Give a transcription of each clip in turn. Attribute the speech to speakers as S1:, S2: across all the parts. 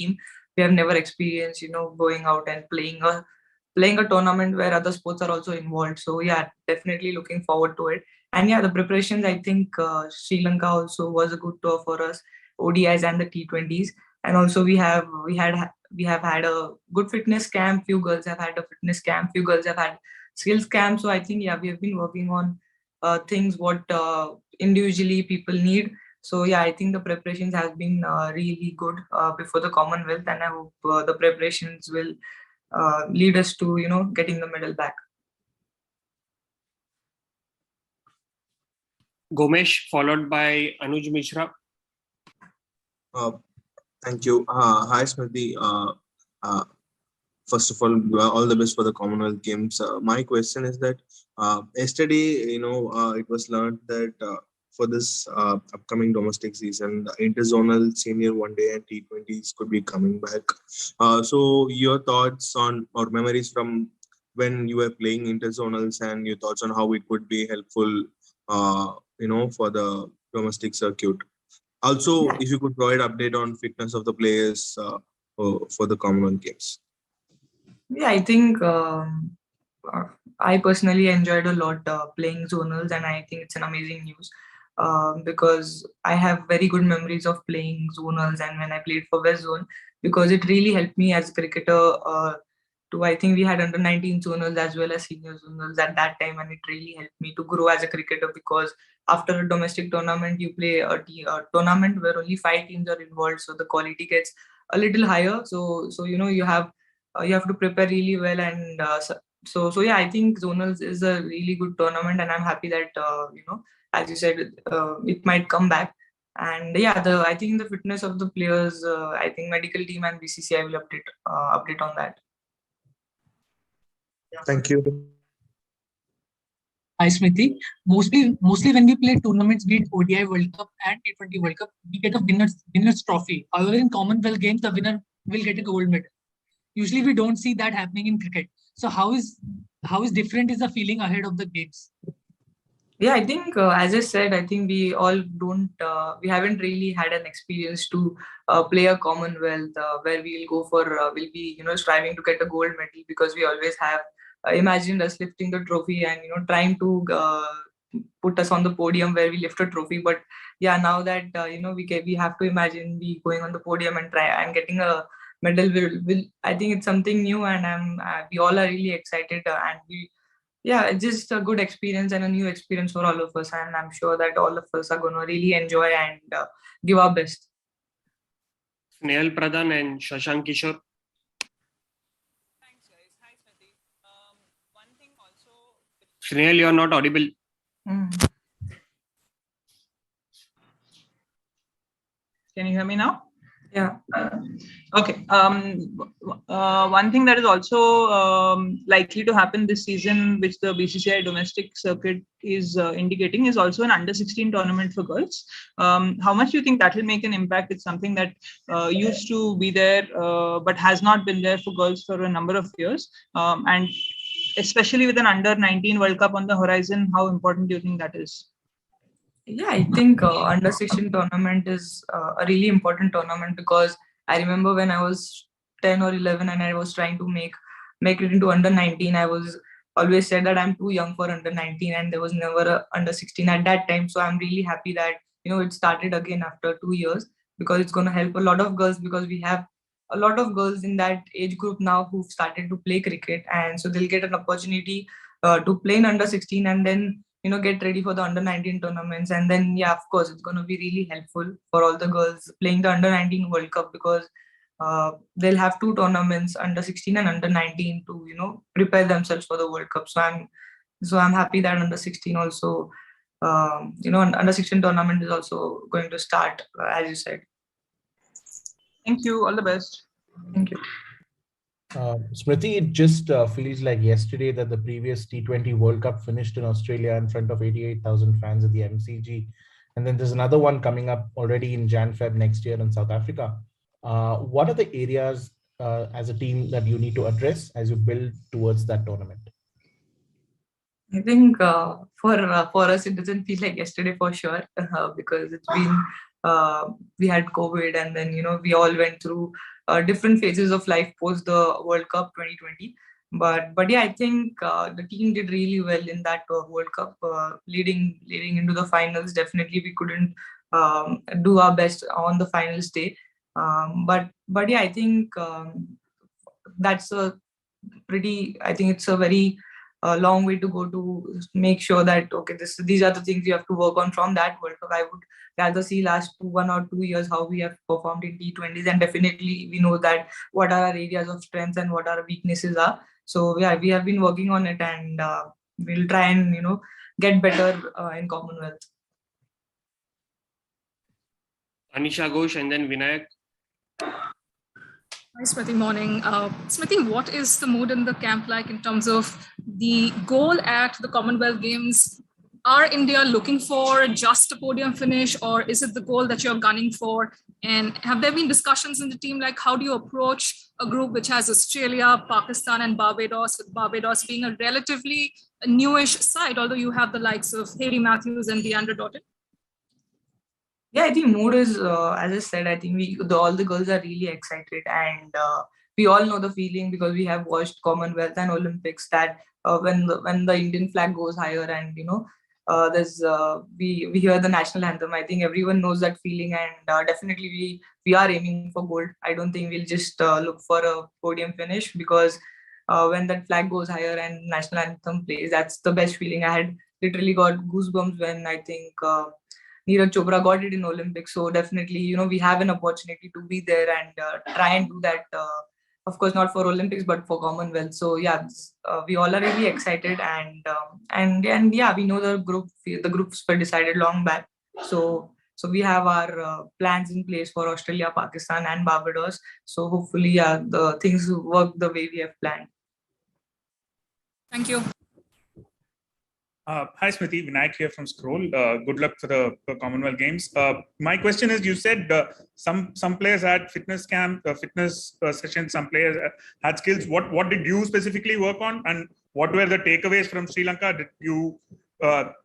S1: team. We have never experienced, going out and playing a tournament where other sports are also involved. So yeah, definitely looking forward to it. And yeah, the preparations, I think Sri Lanka also was a good tour for us, ODIs and the T20s. And also we have had a good fitness camp. Few girls have had a fitness camp. Few girls have had skills camp. So I think yeah, we have been working on things what individually people need. So yeah, I think the preparations has been really good before the Commonwealth, and I hope the preparations will lead us to getting the medal back.
S2: Gomesh, followed by Anuj Mishra.
S3: Thank you. Hi, Smriti. First of all the best for the Commonwealth Games. My question is that yesterday, it was learned that for this upcoming domestic season, the interzonal senior one day and T20s could be coming back. So your thoughts on or memories from when you were playing interzonals and your thoughts on how it could be helpful, for the domestic circuit. Also, if you could provide update on fitness of the players for the Commonwealth Games.
S1: Yeah, I think I personally enjoyed a lot playing zonals, and I think it's an amazing news because I have very good memories of playing zonals and when I played for West Zone, because it really helped me as a cricketer. I think we had under 19 zonals as well as senior zonals at that time, and it really helped me to grow as a cricketer, because after a domestic tournament, you play a tournament where only 5 teams are involved, so the quality gets a little higher. So you have to prepare really well, and so yeah, I think zonals is a really good tournament, and I'm happy that as you said, it might come back. And yeah, I think the fitness of the players, I think medical team and BCCI will update on that.
S3: Thank you.
S4: Hi, Smriti. Mostly when we play tournaments, be it ODI World Cup and T20 World Cup, we get a winner's trophy. However, in Commonwealth Games, the winner will get a gold medal. Usually, we don't see that happening in cricket. So how is different is the feeling ahead of the games?
S1: Yeah, I think as I said, I think we all don't, we haven't really had an experience to play a Commonwealth where we'll go for, we'll be, striving to get a gold medal, because we always have imagined us lifting the trophy and, trying to put us on the podium where we lift a trophy. But yeah, now that, we have to imagine we going on the podium and try and getting a medal will I think it's something new, and we all are really excited, yeah, it's just a good experience and a new experience for all of us, and I'm sure that all of us are going to really enjoy and give our best.
S2: Snehal Pradhan and Shashank Kishore.
S5: Thanks, guys. Hi, Smriti. One thing also.
S2: Snehal, you are not audible.
S5: Can you hear me now?
S1: Yeah.
S5: Okay. One thing that is also likely to happen this season, which the BCCI domestic circuit is indicating, is also an under-16 tournament for girls. How much do you think that will make an impact? It's something that used to be there, but has not been there for girls for a number of years. And especially with an under-19 World Cup on the horizon, how important do you think that is?
S1: Yeah, I think under 16 tournament is a really important tournament, because I remember when I was 10 or 11 and I was trying to make it into under 19, I was always said that I'm too young for under 19, and there was never a under 16 at that time. So I'm really happy that it started again after 2 years, because it's going to help a lot of girls, because we have a lot of girls in that age group now who've started to play cricket, and so they'll get an opportunity to play in under 16 and then get ready for the under 19 tournaments. And then yeah, of course, it's going to be really helpful for all the girls playing the under 19 World Cup, because they'll have two tournaments, under 16 and under 19, to prepare themselves for the World Cup. So I'm happy that under 16 also, under 16 tournament is also going to start, as you said.
S5: Thank you. All the best.
S1: Thank you.
S6: Smriti, it just feels like yesterday that the previous T20 World Cup finished in Australia in front of 88,000 fans at the MCG. And then there's another one coming up already in Jan-Feb next year in South Africa. What are the areas as a team that you need to address as you build towards that tournament?
S1: I think for us, it doesn't feel like yesterday for sure, because it's been we had COVID, and then we all went through different phases of life post the World Cup 2020. But yeah, I think the team did really well in that World Cup, leading into the finals. Definitely, we couldn't do our best on the finals day. But yeah, I think that's a I think it's a very long way to go to make sure that okay, these are the things you have to work on from that World Cup. I would rather see last 1 or 2 years how we have performed in T20s, and definitely we know that what are our areas of strength and what our weaknesses are. So yeah, we have been working on it, and we'll try and get better in Commonwealth.
S2: Anisha Ghosh and then Vinayak.
S7: Hi, Smriti. Morning. Smriti, what is the mood in the camp like in terms of the goal at the Commonwealth Games? Are India looking for just a podium finish, or is it the goal that you're gunning for? And have there been discussions in the team like how do you approach a group which has Australia, Pakistan, and Barbados, with Barbados being a relatively newish side, although you have the likes of Harry Matthews and Deandra Doughton?
S1: Yeah, I think mood is, as I said, I think all the girls are really excited, and we all know the feeling because we have watched Commonwealth and Olympics that when the Indian flag goes higher, and there's we hear the national anthem. I think everyone knows that feeling, and definitely we are aiming for gold. I don't think we'll just look for a podium finish, because when that flag goes higher and national anthem plays, that's the best feeling. I had literally got goosebumps when I think Neeraj Chopra got it in Olympics. So definitely, we have an opportunity to be there and try and do that. Of course, not for Olympics, but for Commonwealth. So yeah, we all are really excited, and yeah, we know the groups were decided long back. So we have our plans in place for Australia, Pakistan, and Barbados. So hopefully, the things work the way we have planned.
S7: Thank you.
S8: Hi, Smriti. Vinayak here from Scroll. Good luck for the Commonwealth Games. My question is, you said some players had fitness camp, fitness sessions, some players had skills. What did you specifically work on, and what were the takeaways from Sri Lanka? Did you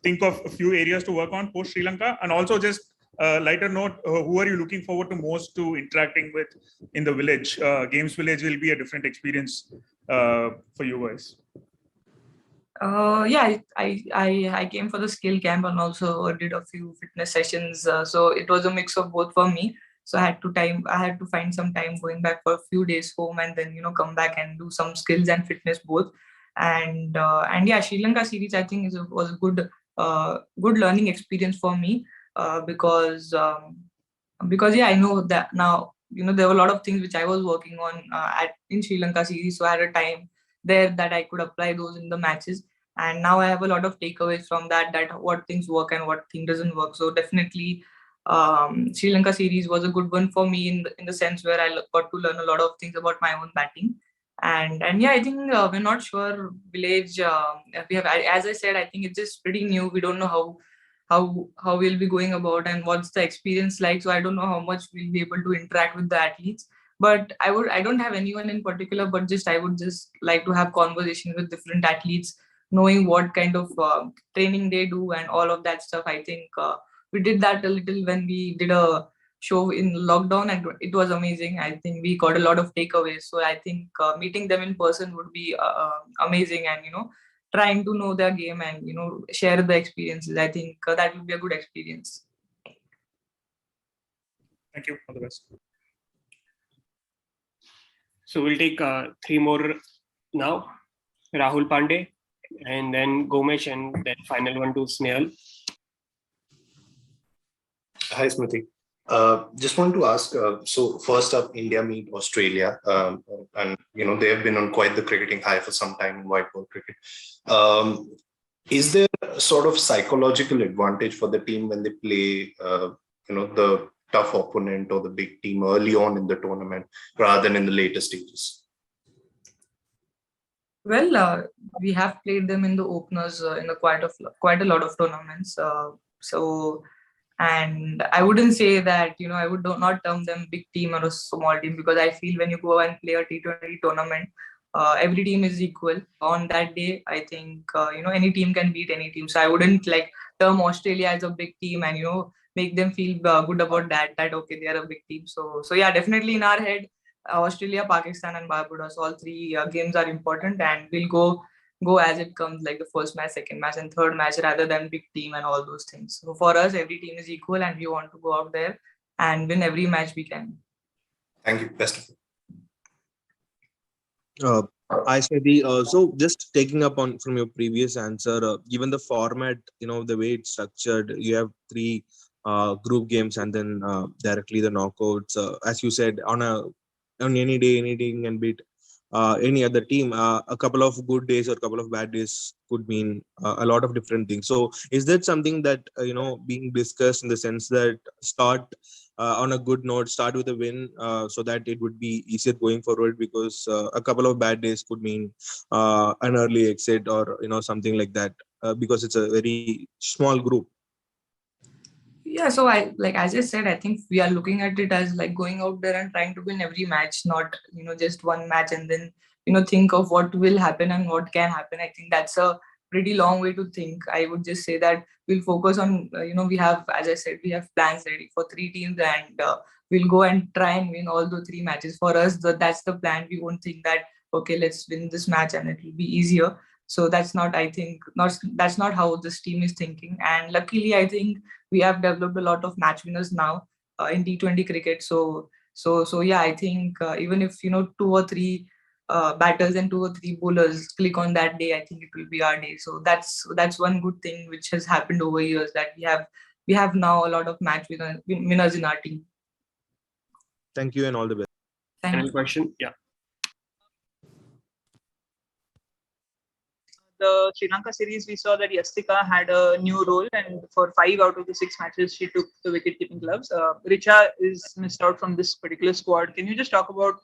S8: think of a few areas to work on post Sri Lanka? And also just lighter note, who are you looking forward to most to interacting with in the village? Games Village will be a different experience for you guys.
S1: Yeah, I came for the skill camp and also did a few fitness sessions. So it was a mix of both for me. So I had to find some time going back for a few days home, and then come back and do some skills and fitness both. And yeah, Sri Lanka series I think was a good learning experience for me, because yeah, I know that now there were a lot of things which I was working on in Sri Lanka series. So I had a time there that I could apply those in the matches, and now I have a lot of takeaways from that what things work and what thing doesn't work. So definitely Sri Lanka series was a good one for me in the sense where I got to learn a lot of things about my own batting. And yeah, I think we're not sure village, we have, as I said, I think it's just pretty new. We don't know how we'll be going about and what's the experience like. So I don't know how much we'll be able to interact with the athletes. But I don't have anyone in particular, but I would just like to have conversations with different athletes, knowing what kind of training they do and all of that stuff. I think we did that a little when we did a show in lockdown, and it was amazing. I think we got a lot of takeaways. So I think meeting them in person would be amazing, and trying to know their game and share the experiences. I think that will be a good experience.
S8: Thank you. All the best.
S2: So we'll take 3 more now. Rahul Pandey, and then Gomesh, and then final one to Snehal.
S9: Hi, Smriti. Just want to ask, so first up, India meet Australia, and they have been on quite the cricketing high for some time in white ball cricket. Is there a sort of psychological advantage for the team when they play, the tough opponent or the big team early on in the tournament rather than in the later stages?
S1: Well, we have played them in the openers in quite a lot of tournaments. And I wouldn't say that, I would not term them big team or a small team, because I feel when you go and play a T20 tournament, every team is equal. On that day, I think, any team can beat any team. So I wouldn't term Australia as a big team and, make them feel good about that okay, they are a big team. So yeah, definitely in our head, Australia, Pakistan, and Barbados, all three games are important, and we'll go as it comes, like the first match, second match, and third match, rather than big team and all those things. So for us, every team is equal, and we want to go out there and win every match we can.
S9: Thank you. Best of luck.
S3: Hi, Smriti. So just taking up on from your previous answer, given the format, the way it's structured, you have three group games and then directly the knockouts. As you said, on any day, anything can beat any other team. A couple of good days or a couple of bad days could mean a lot of different things. So is that something that being discussed in the sense that start on a good note, start with a win, so that it would be easier going forward, because a couple of bad days could mean an early exit or something like that, because it's a very small group.
S1: Yeah, so I, like as I said, I think we are looking at it as like going out there and trying to win every match, not just one match and then think of what will happen and what can happen. I think that's a pretty long way to think. I would just say that we'll focus on we have, as I said, we have plans ready for three teams, and we'll go and try and win all the three matches. For us, that's the plan. We won't think that okay, let's win this match and it will be easier. So that's not, I think, that's not how this team is thinking. And luckily, I think we have developed a lot of match winners now in T20 cricket. So yeah, I think even if two or three batters and two or three bowlers click on that day, I think it will be our day. So that's one good thing which has happened over years, that we have now a lot of match winners in our team.
S3: Thank you and all the best.
S2: Final question? Yeah.
S5: The Sri Lanka series, we saw that Yastika had a new role, and for 5 out of the 6 matches, she took the wicket-keeping gloves. Richa is missed out from this particular squad. Can you just talk about,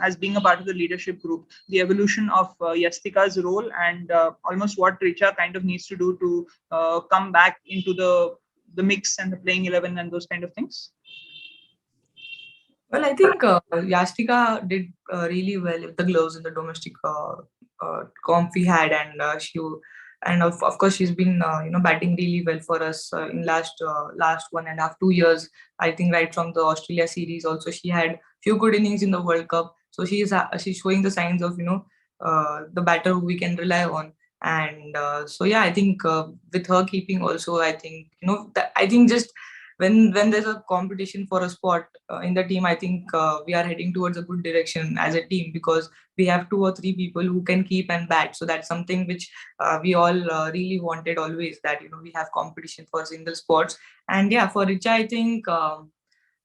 S5: as being a part of the leadership group, the evolution of Yastika's role, and almost what Richa kind of needs to do to come back into the mix and the playing 11 and those kind of things?
S1: Well, I think Yastika did really well with the gloves in the domestic comp we had, and of course she's been batting really well for us in last 1.5 2 years. I think right from the Australia series also she had few good innings in the World Cup. So she's showing the signs of the batter who we can rely on. And so yeah, I think with her keeping also, I think I think just when there's a competition for a spot in the team, I think we are heading towards a good direction as a team, because we have 2 or 3 people who can keep and bat. So that's something which we all really wanted always, that we have competition for single spots. And yeah, for Richa, I think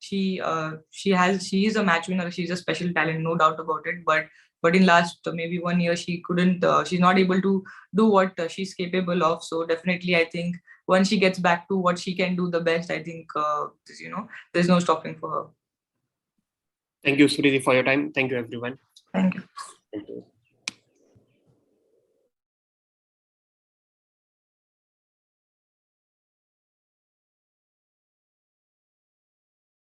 S1: she is a match winner. She's a special talent, no doubt about it. But in last maybe 1 year, she couldn't. She's not able to do what she's capable of. So definitely, I think once she gets back to what she can do the best, I think there's no stopping for her.
S2: Thank you, Smriti, for your time. Thank you, everyone.
S1: Thank you.
S2: Thank you.